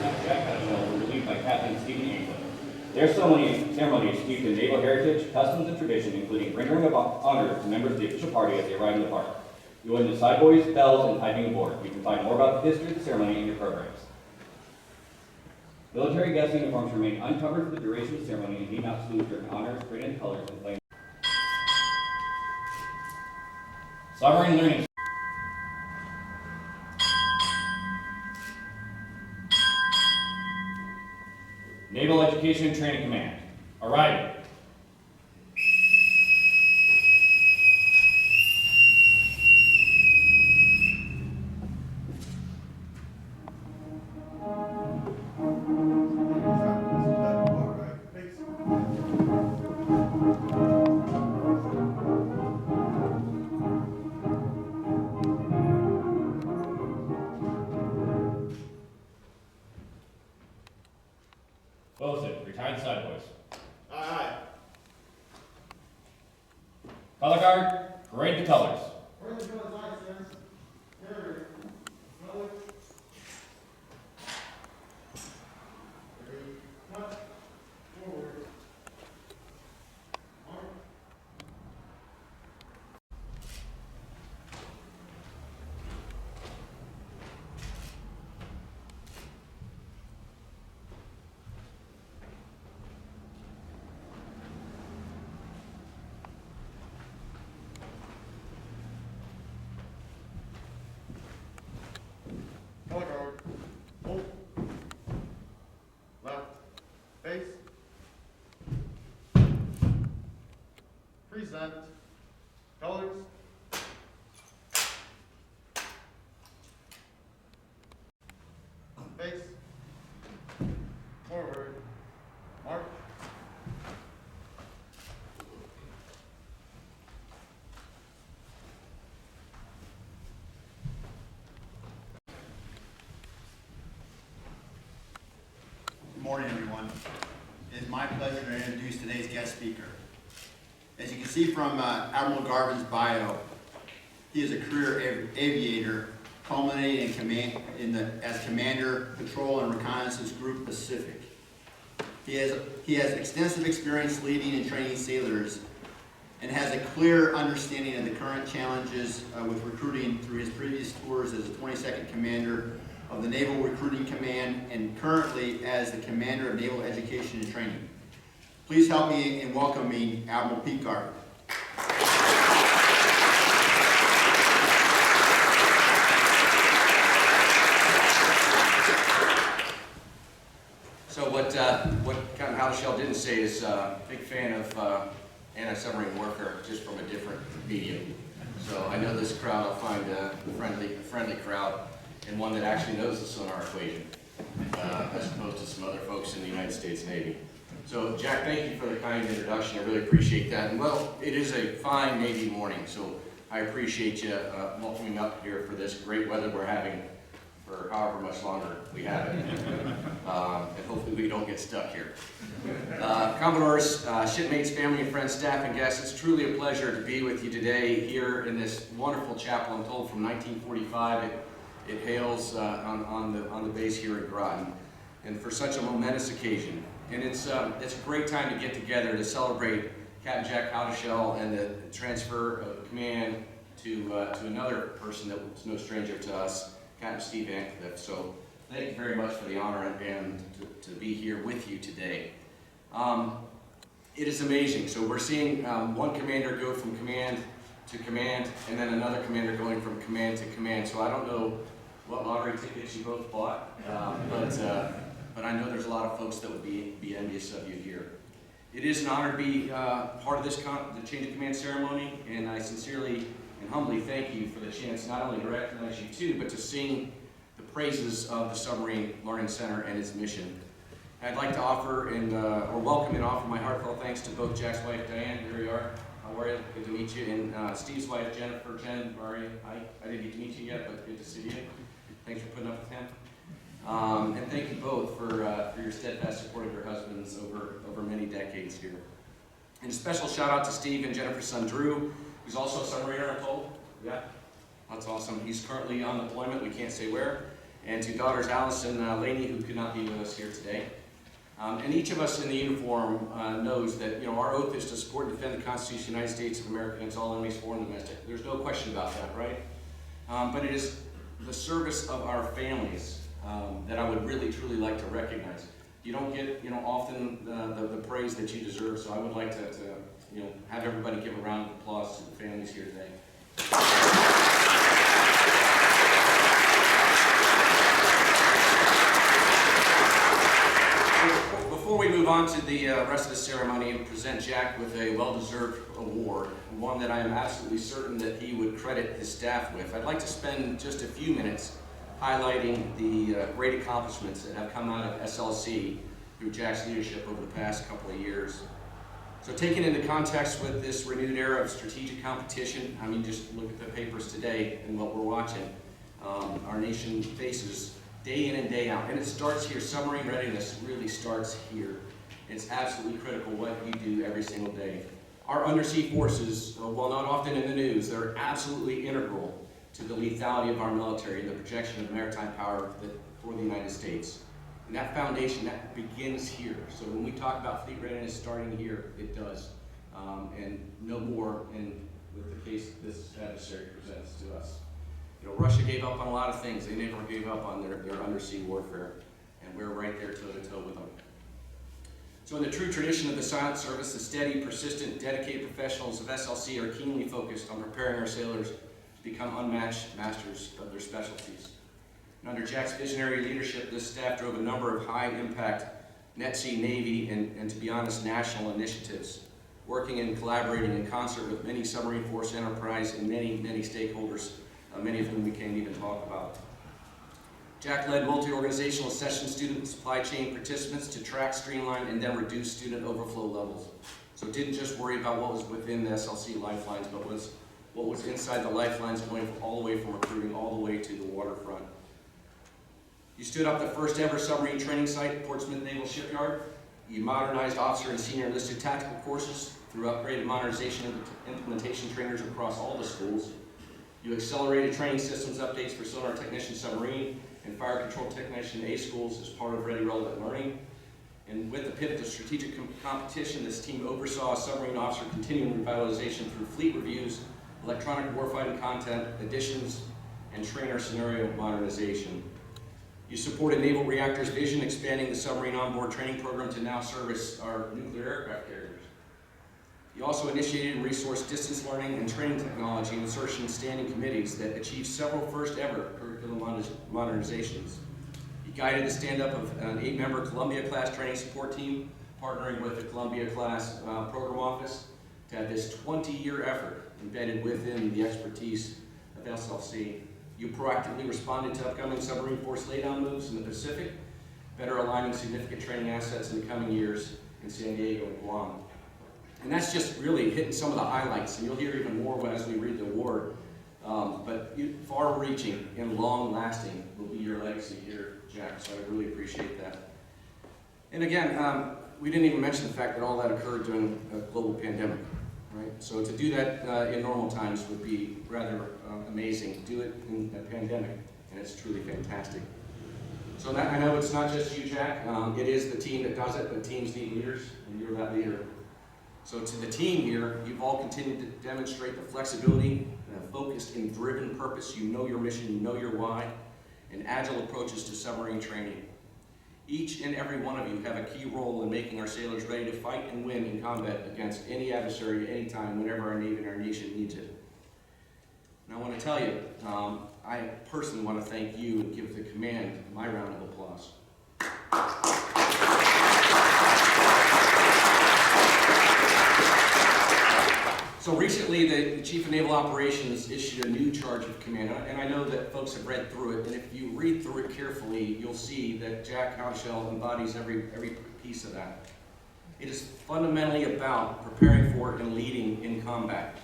Captain Jack Houdeshell were relieved by Captain Stephen Antcliff. Their ceremony is steeped in naval heritage, customs, and tradition, including rendering of honor to members of the official party as they arrive in the park. You will witness side boys, bells, and piping aboard. You can find more about the history of the ceremony in your programs. Military guest uniforms remain uncovered for the duration of the ceremony and need not salute during honors, parade, and colors, and flame. Submarine Learning Naval Education and Training Command. Arriving. Bosun, retired side boys. Aye. Color guard, parade the colors. Color guard. Hold. Left. Face. Present. Colors. Face. Forward. March. Good morning, everyone. It is my pleasure to introduce today's guest speaker. As you can see from Admiral Garvin's bio, he is a career aviator, culminating as Commander, Patrol and Reconnaissance Group Pacific. He has extensive experience leading and training sailors and has a clear understanding of the current challenges with recruiting through his previous tours as a 22nd Commander of the Naval Recruiting Command and currently as the Commander of Naval Education and Training. Please help me in welcoming Admiral Pete Garvin. So what Captain Houdeshell didn't say is big fan of anti-submarine warfare, just from a different medium. So I know this crowd I'll find a friendly crowd, and one that actually knows the sonar equation, as opposed to some other folks in the United States Navy. So Jack, thank you for the kind introduction. I really appreciate that. And well, it is a fine Navy morning, so I appreciate you welcoming up here for this great weather we're having for however much longer we have it. And hopefully we don't get stuck here. Commodores, shipmates, family and friends, staff and guests, it's truly a pleasure to be with you today here in this wonderful chapel, I'm told from 1945. It hails on the base here at Groton, and for such a momentous occasion. And it's a great time to get together to celebrate Captain Jack Houdeshell and the transfer of command to another person that was no stranger to us, Captain Steve Antcliff. So thank you very much for the honor and to be here with you today. It is amazing. So we're seeing one commander go from command to command, and then another commander going from command to command. So I don't know what lottery tickets you both bought, but I know there's a lot of folks that would be envious of you here. It is an honor to be part of this the change of command ceremony, and I sincerely and humbly thank you for the chance not only to recognize you too, but to sing the praises of the Submarine Learning Center and its mission. I'd like to offer or welcome and offer my heartfelt thanks to both Jack's wife Diane, here you are. How are you? Good to meet you. And Steve's wife Jennifer. Jen, how are you? Hi. I didn't get to meet you yet, but good to see you. Thanks for putting up with him. And thank you both for your steadfast support of your husbands over many decades here. And a special shout out to Steve and Jennifer's son Drew, who's also a submariner, I'm told. Yeah, that's awesome. He's currently on deployment. We can't say where. and to daughters Alice and Lainey, who could not be with us here today. And each of us in the uniform knows that our oath is to support and defend the Constitution of the United States of America against all enemies, foreign and domestic. There's no question about that, right? But it is the service of our families that I would really, truly like to recognize. You don't get, often the praise that you deserve, so I would like to have everybody give a round of applause to the families here today. Before we move on to the rest of the ceremony and present Jack with a well-deserved award, one that I am absolutely certain that he would credit his staff with, I'd like to spend just a few minutes highlighting the great accomplishments that have come out of SLC through Jack's leadership over the past couple of years. So taken into context with this renewed era of strategic competition, I mean, just look at the papers today and what we're watching. Our nation faces day in and day out, and it starts here. Submarine readiness really starts here. It's absolutely critical what you do every single day. Our undersea forces, while not often in the news, they're absolutely integral to the lethality of our military and the projection of maritime power for the United States. And that foundation, that begins here. So when we talk about fleet readiness starting here, it does. And no more with the case this adversary presents to us. Russia gave up on a lot of things. They never gave up on their undersea warfare. And we're right there toe-to-toe with them. So in the true tradition of the silent service, the steady, persistent, dedicated professionals of SLC are keenly focused on preparing our sailors to become unmatched masters of their specialties. And under Jack's visionary leadership, this staff drove a number of high-impact net sea, Navy, and to be honest, national initiatives, working and collaborating in concert with many submarine force enterprise and many, many stakeholders, many of whom we can't even talk about. Jack led multi-organizational session student supply chain participants to track, streamline, and then reduce student overflow levels. So didn't just worry about what was within the SLC lifelines, but what was inside the lifelines, going all the way from recruiting all the way to the waterfront. You stood up the first ever submarine training site at Portsmouth Naval Shipyard. You modernized officer and senior enlisted tactical courses through upgraded modernization and implementation trainers across all the schools. You accelerated training systems updates for sonar technician submarine and fire control technician A schools as part of Ready Relevant Learning. And with the pivot to strategic competition, this team oversaw submarine officer continuing revitalization through fleet reviews, electronic warfighting content, additions, and trainer scenario modernization. You supported Naval Reactor's vision, expanding the submarine onboard training program to now service our nuclear aircraft carriers. You also initiated and resourced distance learning and training technology insertion standing committees that achieved several first-ever curriculum modernizations. You guided the stand-up of an 8-member Columbia-class training support team, partnering with the Columbia-class program office to have this 20-year effort embedded within the expertise of SLC. You proactively responded to upcoming submarine force laydown moves in the Pacific, better aligning significant training assets in the coming years in San Diego and Guam. And that's just really hitting some of the highlights, and you'll hear even more as we read the award. But far-reaching and long-lasting will be your legacy here, Jack, so I really appreciate that. And again, we didn't even mention the fact that all that occurred during a global pandemic, right? So to do that in normal times would be rather amazing. Do it in a pandemic, and it's truly fantastic. So that, I know it's not just you, Jack. It is the team that does it, but teams need leaders, and you're that leader. So to the team here, you've all continued to demonstrate the flexibility, focused and driven purpose. You know your mission, you know your why, and agile approaches to submarine training. Each and every one of you have a key role in making our sailors ready to fight and win in combat against any adversary, anytime, whenever our Navy and our nation needs it. And I want to tell you, I personally want to thank you and give the command my round of applause. So recently, the Chief of Naval Operations issued a new charge of command, and I know that folks have read through it, and if you read through it carefully, you'll see that Jack Houdeshell embodies every piece of that. It is fundamentally about preparing for and leading in combat.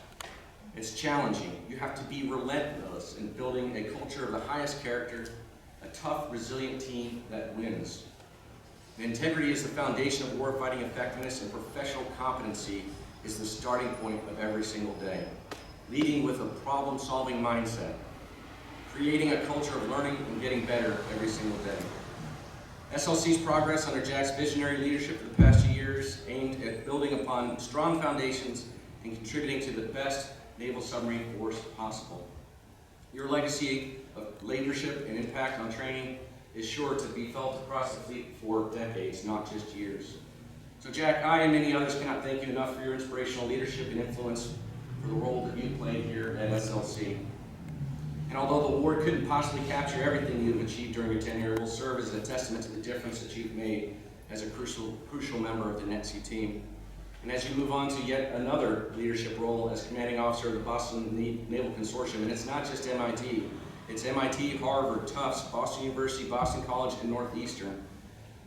It's challenging. You have to be relentless in building a culture of the highest character, a tough, resilient team that wins. And integrity is the foundation of warfighting effectiveness, and professional competency is the starting point of every single day. Leading with a problem-solving mindset, creating a culture of learning and getting better every single day. SLC's progress under Jack's visionary leadership for the past 2 years aimed at building upon strong foundations and contributing to the best naval submarine force possible. Your legacy of leadership and impact on training is sure to be felt across the fleet for decades, not just years. So Jack, I and many others cannot thank you enough for your inspirational leadership and influence for the role that you played here at SLC. And although the award couldn't possibly capture everything you've achieved during your tenure, it will serve as a testament to the difference that you've made as a crucial member of the NETC team. And as you move on to yet another leadership role as commanding officer of the Boston Naval Consortium, and it's not just MIT, it's MIT, Harvard, Tufts, Boston University, Boston College, and Northeastern.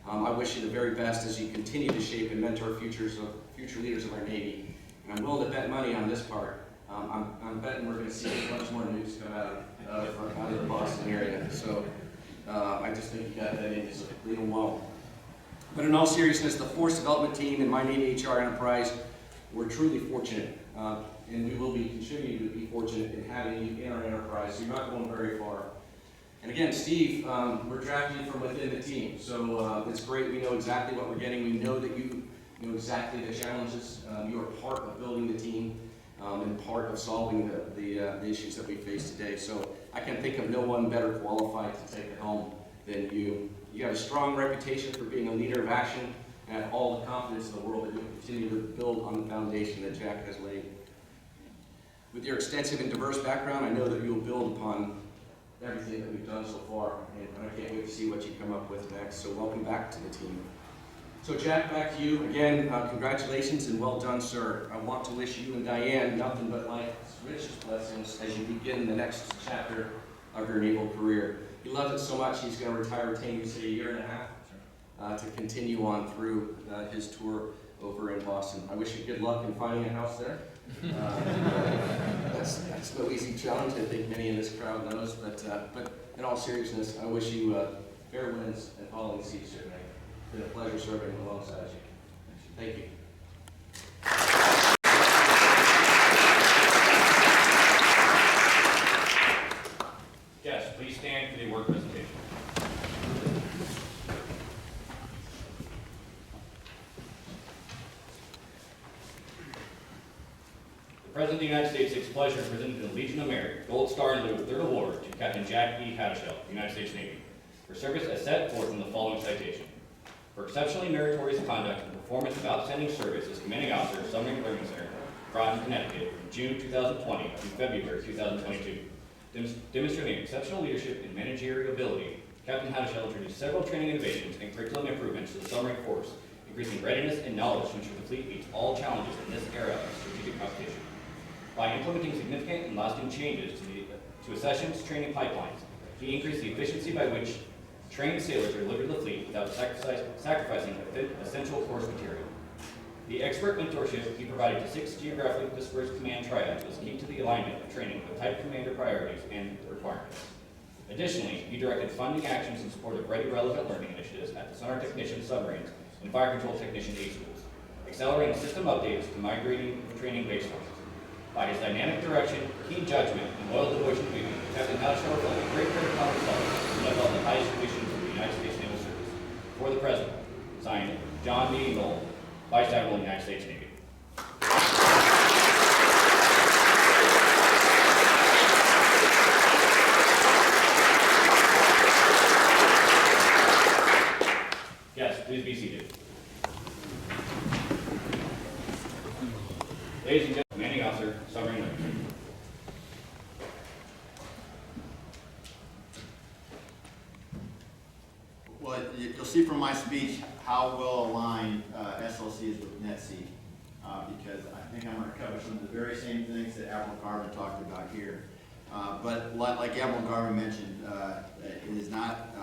I wish you the very best as you continue to shape and mentor future leaders of our Navy. And I'm willing to bet money on this part. I'm betting we're going to see much more news come out of the Boston area. So I just think you got that in, just leave them well. But in all seriousness, the Force Development Team and my Navy HR enterprise, we're truly fortunate. And we will be continuing to be fortunate in having you in our enterprise. So you're not going very far. And again, Steve, we're drafting you from within the team. So it's great. We know exactly what we're getting. We know that you know exactly the challenges. You are part of building the team and part of solving the issues that we face today. So I can think of no one better qualified to take the helm than you. You have a strong reputation for being a leader of action, and I have all the confidence in the world that you'll continue to build on the foundation that Jack has laid. With your extensive and diverse background, I know that you will build upon everything that we've done so far, and I can't wait to see what you come up with next. So welcome back to the team. So Jack, back to you. Again, congratulations and well done, sir. I want to wish you and Diane nothing but life's richest blessings as you begin the next chapter of your naval career. He loves it so much, he's going to retire retaining you, say, 1.5 years to continue on through his tour over in Boston. I wish you good luck in finding a house there. That's no easy challenge. I think many in this crowd knows, but in all seriousness, I wish you fair winds and following seas, sir. It's been a pleasure serving alongside you. Thank you. Yes, please stand for the award presentation. The President of the United States takes pleasure in presenting the Legion of Merit Gold Star in lieu of Third Award to Captain Jack E. Houdeshell, United States Navy, for service as set forth in the following citation. For exceptionally meritorious conduct and performance of outstanding service as Commanding Officer of Submarine Learning Center, Groton, Connecticut, from June 2020 through February 2022. Demonstrating exceptional leadership and managerial ability, Captain Houdeshell introduced several training innovations and curriculum improvements to the submarine force, increasing readiness and knowledge to ensure the fleet meets all challenges in this era of strategic competition. By implementing significant and lasting changes to accessions training pipelines, he increased the efficiency by which trained sailors are delivered to the fleet without sacrificing essential course material. The expert mentorship he provided to 6 geographically dispersed command triads was key to the alignment of training with type commander priorities and requirements. Additionally, he directed funding actions in support of Ready Relevant Learning initiatives at the Sonar Technician submarines and Fire Control Technician A schools, accelerating system updates to migrating training baselines. By his dynamic direction, keen judgment, and loyal devotion to duty, Captain Houdeshell reflected great credit upon himself and led all the highest conditions of the United States Naval Service. For the President, signed, John B. Knoll, Vice Admiral of the United States Navy. Yes, please be seated. Ladies and gentlemen, Commanding Officer, Submarine Learning Center. Well, you'll see from my speech how well aligned SLC is with NETC, because I think I'm going to cover some of the very same things that Admiral Garvin talked about here. But like Admiral Garvin mentioned, it is not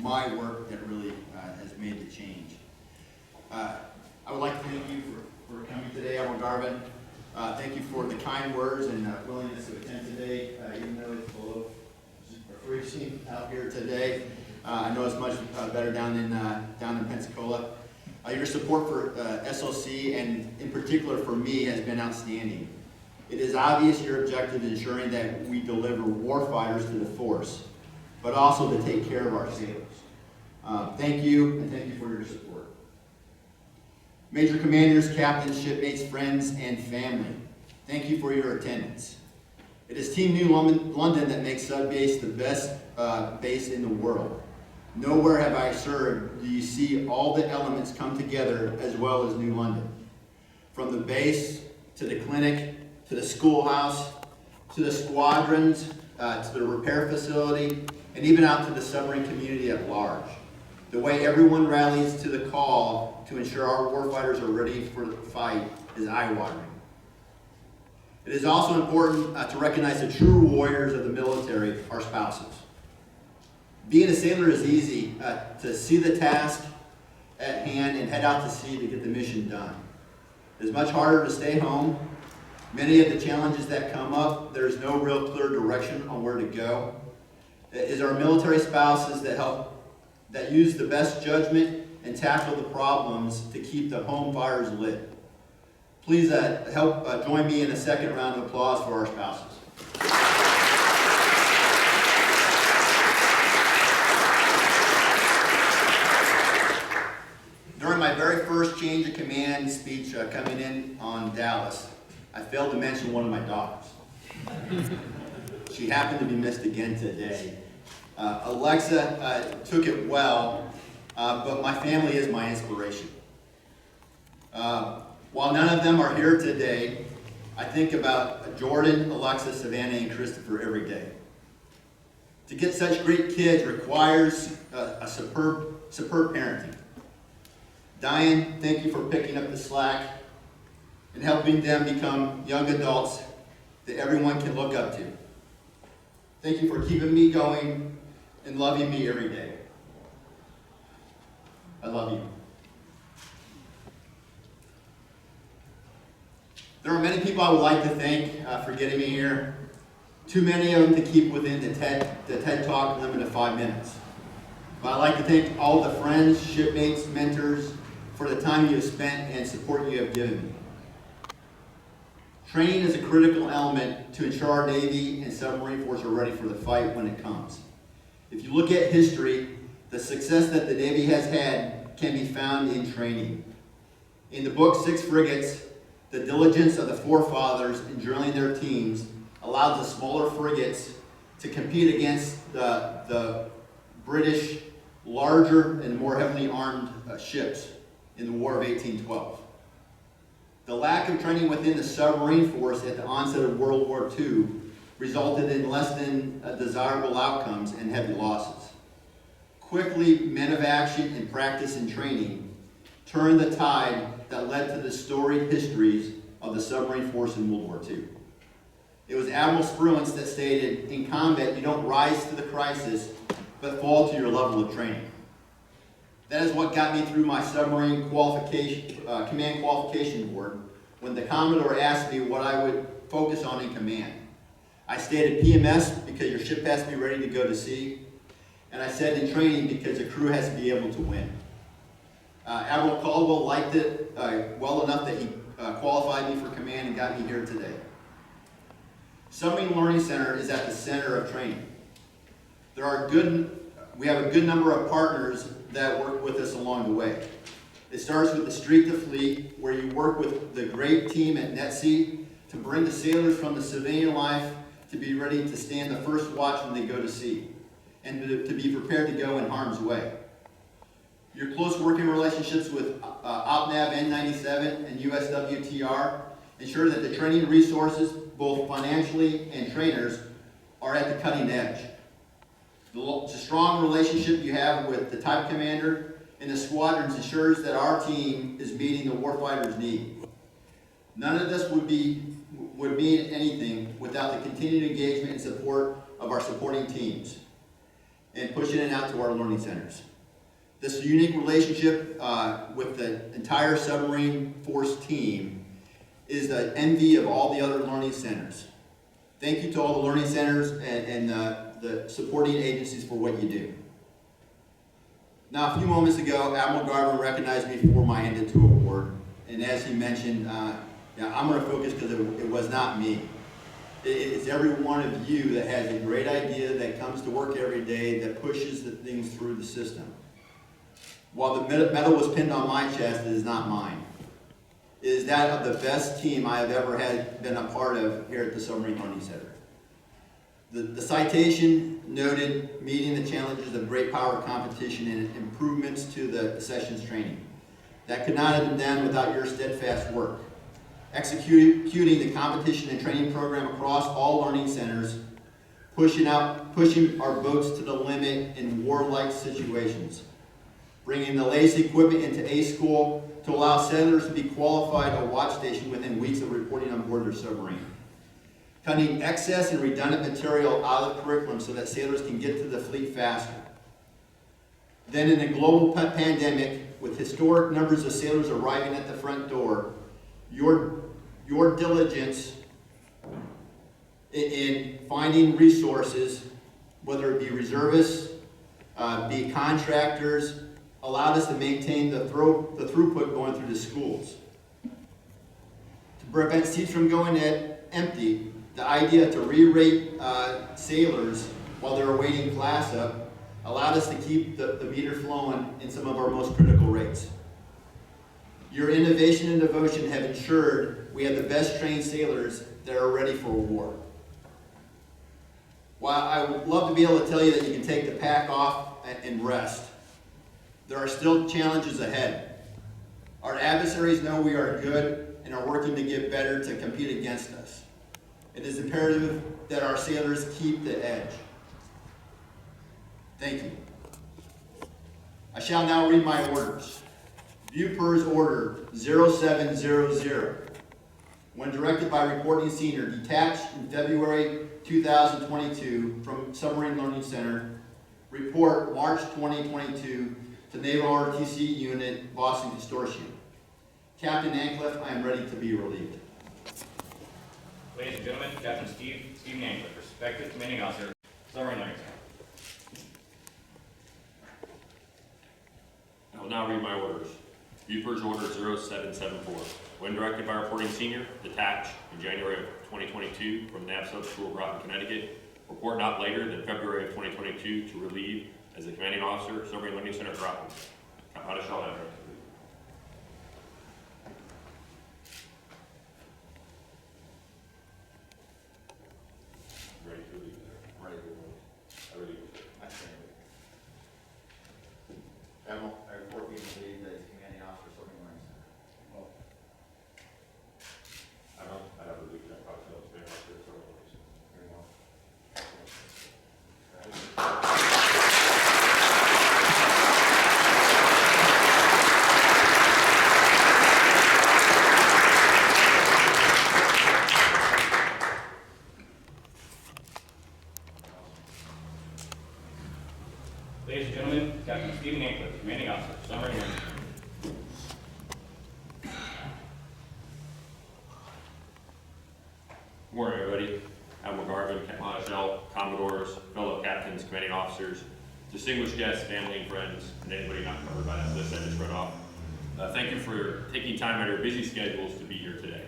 my work that really has made the change. I would like to thank you for coming today, Admiral Garvin. Thank you for the kind words and willingness to attend today, even though it's below freezing out here today. I know it's much better down in Pensacola. Your support for SLC and in particular for me has been outstanding. It is obvious your objective is ensuring that we deliver warfighters to the force, but also to take care of our sailors. Thank you, and thank you for your support. Major commanders, captains, shipmates, friends, and family, thank you for your attendance. It is Team New London that makes Sub Base the best base in the world. Nowhere have I served do you see all the elements come together as well as New London. From the base, to the clinic, to the schoolhouse, to the squadrons, to the repair facility, and even out to the submarine community at large. The way everyone rallies to the call to ensure our warfighters are ready for the fight is eye-watering. It is also important to recognize the true warriors of the military, our spouses. Being a sailor is easy, to see the task at hand and head out to sea to get the mission done. It is much harder to stay home. Many of the challenges that come up, there's no real clear direction on where to go. It is our military spouses that use the best judgment and tackle the problems to keep the home fires lit. Please help join me in a second round of applause for our spouses. During my very first change of command speech coming in on Dallas, I failed to mention one of my daughters. She happened to be missed again today. Alexa took it well, but my family is my inspiration. While none of them are here today, I think about Jordan, Alexa, Savannah, and Christopher every day. To get such great kids requires a superb parenting. Diane, thank you for picking up the slack and helping them become young adults that everyone can look up to. Thank you for keeping me going and loving me every day. I love you. There are many people I would like to thank for getting me here. Too many of them to keep within the TED Talk limit of 5 minutes. But I'd like to thank all the friends, shipmates, mentors for the time you have spent and support you have given me. Training is a critical element to ensure our Navy and submarine force are ready for the fight when it comes. If you look at history, the success that the Navy has had can be found in training. In the book, 6 Frigates, the diligence of the forefathers in drilling their teams allowed the smaller frigates to compete against the British larger and more heavily armed ships in the War of 1812. The lack of training within the submarine force at the onset of World War II resulted in less than desirable outcomes and heavy losses. Quickly, men of action and practice and training turned the tide that led to the storied histories of the submarine force in World War II. It was Admiral Spruance that stated, "In combat, you don't rise to the crisis, but fall to your level of training." That is what got me through my submarine command qualification board when the Commodore asked me what I would focus on in command. I stated PMS because your ship has to be ready to go to sea, and I said in training because the crew has to be able to win. Admiral Caldwell liked it well enough that he qualified me for command and got me here today. Submarine Learning Center is at the center of training. We have a good number of partners that work with us along the way. It starts with the Street to Fleet, where you work with the great team at NetSea to bring the sailors from the civilian life to be ready to stand the first watch when they go to sea, and to be prepared to go in harm's way. Your close working relationships with OPNAV N97 and USWTR ensure that the training resources, both financially and trainers, are at the cutting edge. The strong relationship you have with the type commander and the squadrons ensures that our team is meeting the warfighter's need. None of this would mean anything without the continued engagement and support of our supporting teams and pushing it out to our learning centers. This unique relationship with the entire submarine force team is the envy of all the other learning centers. Thank you to all the learning centers and the supporting agencies for what you do. Now, a few moments ago, Admiral Garvin recognized me for my End 2 award, and as he mentioned, Now, I'm going to focus because it was not me. It's every one of you that has a great idea, that comes to work every day, that pushes the things through the system. While the medal was pinned on my chest, it is not mine. It is that of the best team I have ever been a part of here at the Submarine Learning Center. The citation noted meeting the challenges of great power competition and improvements to the sessions training. That could not have been done without your steadfast work. Executing the competition and training program across all learning centers, pushing our boats to the limit in warlike situations, bringing the latest equipment into A school to allow sailors to be qualified a watch station within weeks of reporting on board their submarine, cutting excess and redundant material out of the curriculum so that sailors can get to the fleet faster. Then in a global pandemic, with historic numbers of sailors arriving at the front door, your diligence in finding resources, whether it be reservists, be contractors, allowed us to maintain the throughput going through the schools. To prevent seats from going empty, the idea to re-rate sailors while they're awaiting class up allowed us to keep the meter flowing in some of our most critical rates. Your innovation and devotion have ensured we have the best trained sailors that are ready for war. While I would love to be able to tell you that you can take the pack off and rest, there are still challenges ahead. Our adversaries know we are good and are working to get better to compete against us. It is imperative that our sailors keep the edge. Thank you. I shall now read my orders. View PERS Order 0700. When directed by Reporting Senior, detached in February 2022 from Submarine Learning Center, report March 2022 to Naval ROTC Unit, Boston Consortium. Captain Antcliff, I am ready to be relieved. Ladies and gentlemen, Captain Stephen Antcliff, respected commanding officer, Submarine Learning Center. I will now read my orders. View PERS Order 0774. When directed by Reporting Senior, detached in January of 2022 from the NAV Sub-School of Groton, Connecticut, report not later than February of 2022 to relieve as the commanding officer, Submarine Learning Center, Groton. Capt. Houdeshell. Ready to relieve there. Ready to relieve. I relieve. I stand. Admiral, I report being relieved as commanding officer, Submarine Learning Center. I have relieved that Houdeshell, commanding officer, Submarine Learning Center. Very well. Ladies and gentlemen, Captain Stephen Antcliff, commanding officer, Submarine Learning Center. Good morning, everybody. Admiral Garvin, Capt. Houdeshell, Commodores, fellow captains, commanding officers, distinguished guests, family and friends, and anybody not covered by that list I just read off. Thank you for taking time out of your busy schedules to be here today.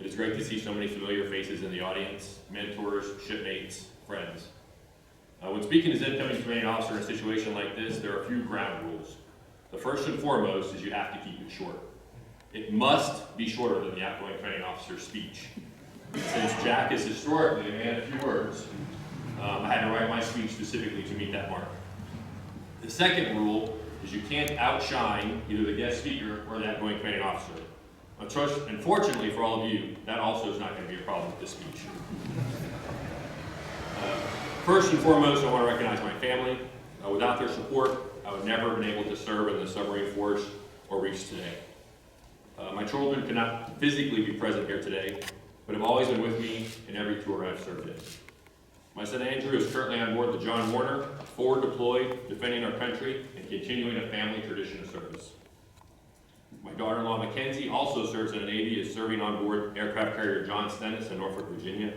It is great to see so many familiar faces in the audience, mentors, shipmates, friends. When speaking as incoming commanding officer in a situation like this, there are a few ground rules. The first and foremost is you have to keep it short. It must be shorter than the outgoing commanding officer's speech. Since Jack is historically a man of few words, I had to write my speech specifically to meet that mark. The second rule is you can't outshine either the guest speaker or the outgoing commanding officer. Unfortunately for all of you, that also is not going to be a problem with this speech. First and foremost, I want to recognize my family. Without their support, I would never have been able to serve in the submarine force or reach today. My children could not physically be present here today, but have always been with me in every tour I've served in. My son Andrew is currently on board the John Warner, forward deployed, defending our country and continuing a family tradition of service. My daughter-in-law Mackenzie also serves in the Navy, is serving on board aircraft carrier John Stennis in Norfolk, Virginia.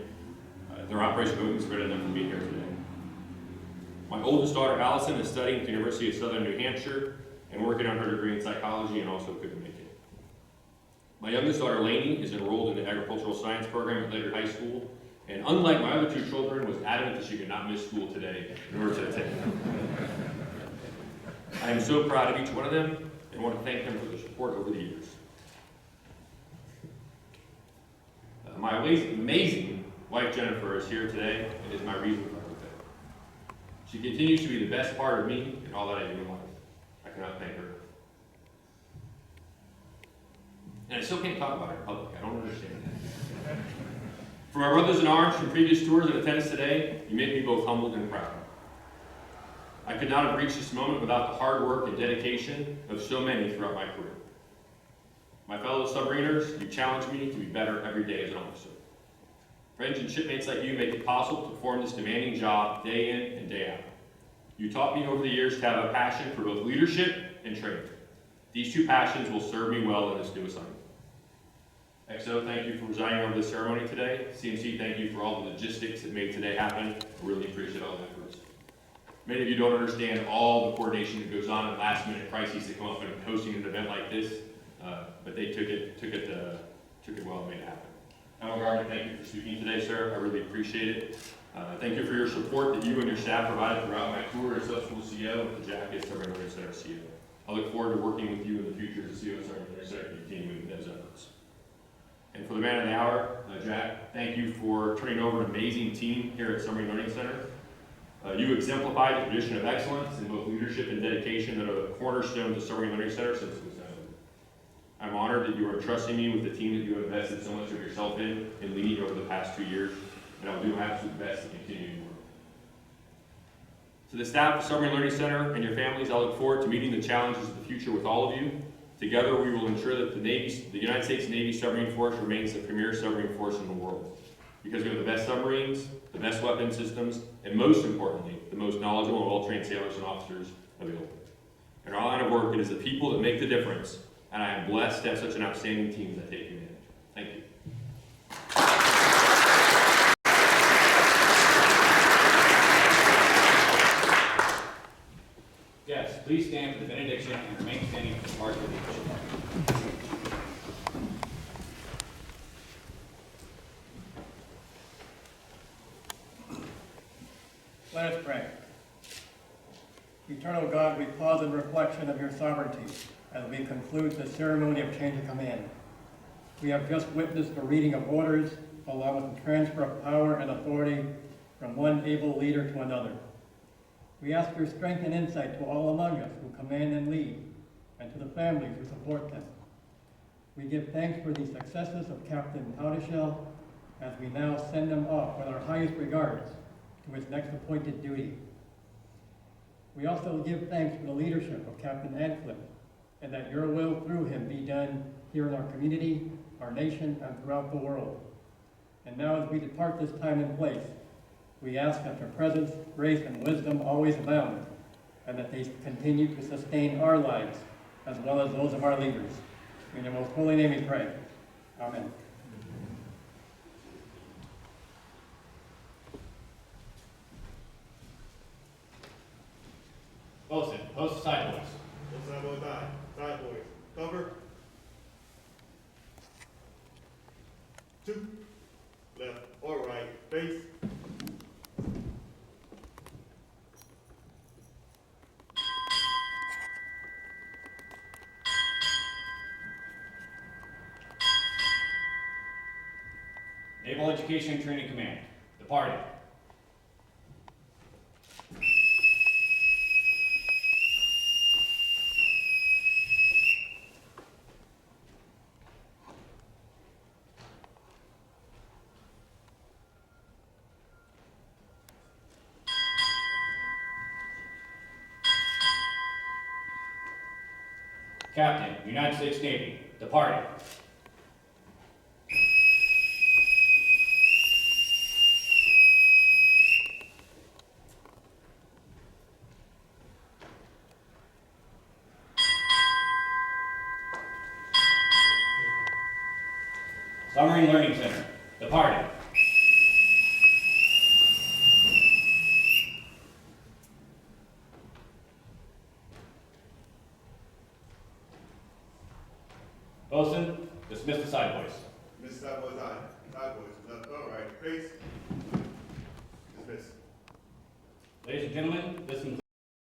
Their operation movement prevented them from being here today. My oldest daughter Allison is studying at the University of Southern New Hampshire and working on her degree in psychology and also couldn't make it. My youngest daughter, Lainey, is enrolled in the agricultural science program at Ledyard High School, and unlike my other 2 children, was adamant that she could not miss school today in order to attend. I am so proud of each one of them and want to thank them for their support over the years. My amazing wife, Jennifer, is here today and is my reason for everything. She continues to be the best part of me and all that I do in life. I cannot thank her. And I still can't talk about her in public. I don't understand that. For my brothers in arms from previous tours and attendance today, you make me both humbled and proud. I could not have reached this moment without the hard work and dedication of so many throughout my career. My fellow submariners, you challenge me to be better every day as an officer. Friends and shipmates like you make it possible to perform this demanding job day in and day out. You taught me over the years to have a passion for both leadership and training. These 2 passions will serve me well in this new assignment. XO, thank you for presiding over this ceremony today. CMC, thank you for all the logistics that made today happen. I really appreciate all the efforts. Many of you don't understand all the coordination that goes on in last-minute crises that come up in hosting an event like this, but they took it well and made it happen. Admiral Garvin, thank you for speaking today, sir. I really appreciate it. Thank you for your support that you and your staff provided throughout my career as Subschool CO and the Jack as Submarine Learning Center CO. I look forward to working with you in the future as CO of Submarine Learning Center and continuing those efforts. And for the man of the hour, Jack, thank you for turning over an amazing team here at Submarine Learning Center. You exemplified the tradition of excellence in both leadership and dedication that are the cornerstones of Submarine Learning Center since it was founded. I'm honored that you are entrusting me with the team that you have invested so much of yourself in leading over the past 2 years, and I will do my absolute best to continue your work. To the staff of Submarine Learning Center and your families, I look forward to meeting the challenges of the future with all of you. Together, we will ensure that the United States Navy submarine force remains the premier submarine force in the world, because we have the best submarines, the best weapon systems, and most importantly, the most knowledgeable and well-trained sailors and officers available. In our line of work, it is the people that make the difference, and I am blessed to have such an outstanding team that take advantage. Thank you. Yes, please stand for the benediction and remain standing for the march of the official party. Let us pray. Eternal God, we pause in reflection of your sovereignty as we conclude the ceremony of change of command. We have just witnessed the reading of orders, along with the transfer of power and authority from one able leader to another. We ask your strength and insight to all among us who command and lead, and to the families who support them. We give thanks for the successes of Captain Houdeshell as we now send them off with our highest regards to his next appointed duty. We also give thanks for the leadership of Captain Antcliff, and that your will through him be done here in our community, our nation, and throughout the world. And now as we depart this time and place, we ask that your presence, grace, and wisdom always abound, and that they continue to sustain our lives as well as those of our leaders. In your most holy name we pray. Amen. Wilson, post the side boys. Both side boys die. Side boys. Cover. 2. Left or right. Face. Naval Education and Training Command. Departing. Captain, United States Navy. Departing. Submarine Learning Center. Departing. Wilson, Dismiss the side boys. Miss Side Boys, aye. Side Boys, left or right, face. Dismiss. Ladies and gentlemen, this concludes